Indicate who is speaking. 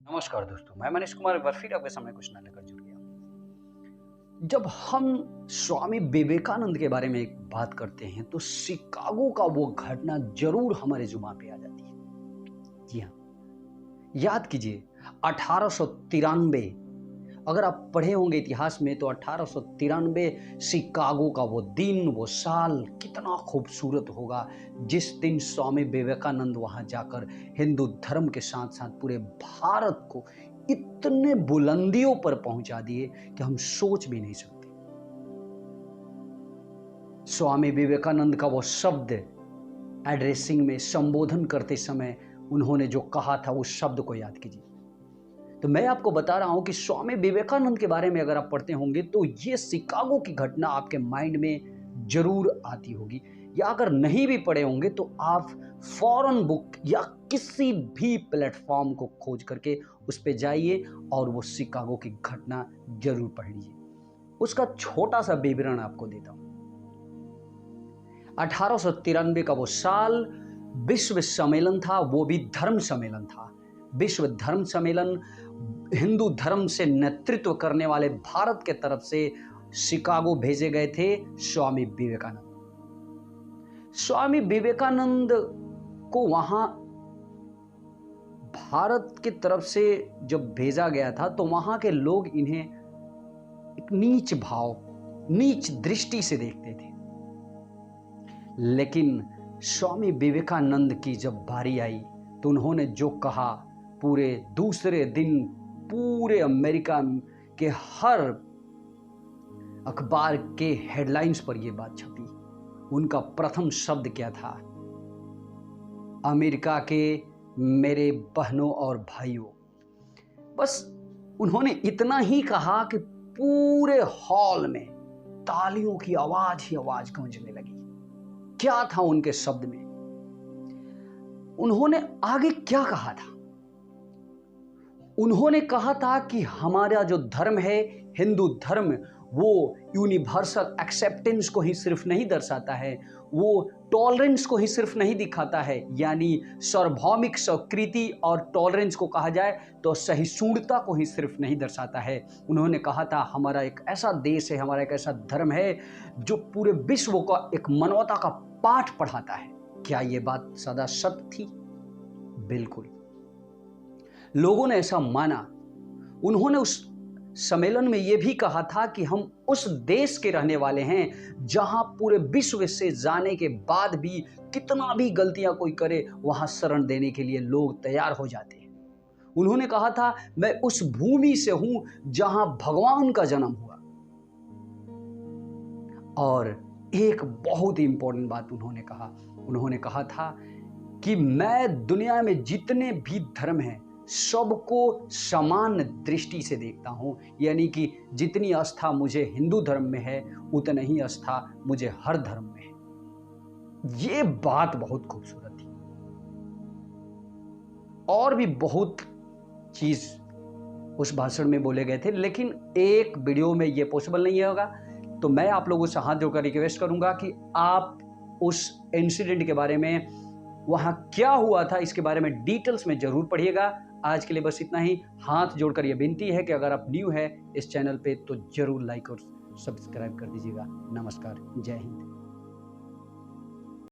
Speaker 1: नमस्कार दोस्तों, मैं मनीष कुमार एक बार फिर आपके सामने कुछ नया लेकर जुड़ गया। जब हम स्वामी विवेकानंद के बारे में एक बात करते हैं तो शिकागो का वो घटना जरूर हमारे जुबान पे आ जाती है। जी हाँ, याद कीजिए 1893। अगर आप पढ़े होंगे इतिहास में तो 1893 शिकागो का वो दिन, वो साल कितना खूबसूरत होगा जिस दिन स्वामी विवेकानंद वहां जाकर हिंदू धर्म के साथ साथ पूरे भारत को इतने बुलंदियों पर पहुंचा दिए कि हम सोच भी नहीं सकते। स्वामी विवेकानंद का वो शब्द एड्रेसिंग में, संबोधन करते समय उन्होंने जो कहा था उस शब्द को याद कीजिए। तो मैं आपको बता रहा हूं कि स्वामी विवेकानंद के बारे में अगर आप पढ़ते होंगे तो ये शिकागो की घटना आपके माइंड में जरूर आती होगी, या अगर नहीं भी पढ़े होंगे तो आप फॉरेन बुक या किसी भी प्लेटफॉर्म को खोज करके उस पे जाइए और वो शिकागो की घटना जरूर पढ़ लीजिए। उसका छोटा सा विवरण आपको देता हूं। 1893 का वो साल विश्व सम्मेलन था, वो भी धर्म सम्मेलन था। विश्व धर्म सम्मेलन हिंदू धर्म से नेतृत्व करने वाले भारत के तरफ से शिकागो भेजे गए थे स्वामी विवेकानंद। स्वामी विवेकानंद को वहां भारत की तरफ से जब भेजा गया था तो वहां के लोग इन्हें एक नीच भाव, नीच दृष्टि से देखते थे। लेकिन स्वामी विवेकानंद की जब बारी आई तो उन्होंने जो कहा, पूरे दूसरे दिन पूरे अमेरिका के हर अखबार के हेडलाइंस पर यह बात छपी। उनका प्रथम शब्द क्या था? अमेरिका के मेरे बहनों और भाइयों। बस उन्होंने इतना ही कहा कि पूरे हॉल में तालियों की आवाज ही आवाज गूंजने लगी। क्या था उनके शब्द में? उन्होंने आगे क्या कहा था? उन्होंने कहा था कि हमारा जो धर्म है, हिंदू धर्म, वो यूनिवर्सल एक्सेप्टेंस को ही सिर्फ नहीं दर्शाता है, वो टॉलरेंस को ही सिर्फ नहीं दिखाता है, यानी सार्वभौमिक स्वीकृति और टॉलरेंस को कहा जाए तो सहिष्णुता को ही सिर्फ नहीं दर्शाता है। उन्होंने कहा था हमारा एक ऐसा देश है, हमारा एक ऐसा धर्म है जो पूरे विश्व को एक मानवता का पाठ पढ़ाता है। क्या ये बात सदा सत्य थी? बिल्कुल, लोगों ने ऐसा माना। उन्होंने उस सम्मेलन में यह भी कहा था कि हम उस देश के रहने वाले हैं जहां पूरे विश्व से जाने के बाद भी कितना भी गलतियां कोई करे, वहां शरण देने के लिए लोग तैयार हो जाते हैं। उन्होंने कहा था मैं उस भूमि से हूं जहां भगवान का जन्म हुआ। और एक बहुत ही इंपॉर्टेंट बात उन्होंने कहा था कि मैं दुनिया में जितने भी धर्म हैं सबको समान दृष्टि से देखता हूं, यानी कि जितनी आस्था मुझे हिंदू धर्म में है उतनी ही आस्था मुझे हर धर्म में है। ये बात बहुत खूबसूरत थी। और भी बहुत चीज उस भाषण में बोले गए थे, लेकिन एक वीडियो में ये पॉसिबल नहीं होगा। तो मैं आप लोगों से हाथ जोड़कर रिक्वेस्ट करूंगा कि आप उस इंसिडेंट के बारे में, वहां क्या हुआ था, इसके बारे में डिटेल्स में जरूर पढ़िएगा। आज के लिए बस इतना ही। हाथ जोड़कर यह विनती है कि अगर आप न्यू है इस चैनल पे तो जरूर लाइक और सब्सक्राइब कर दीजिएगा। नमस्कार, जय हिंद।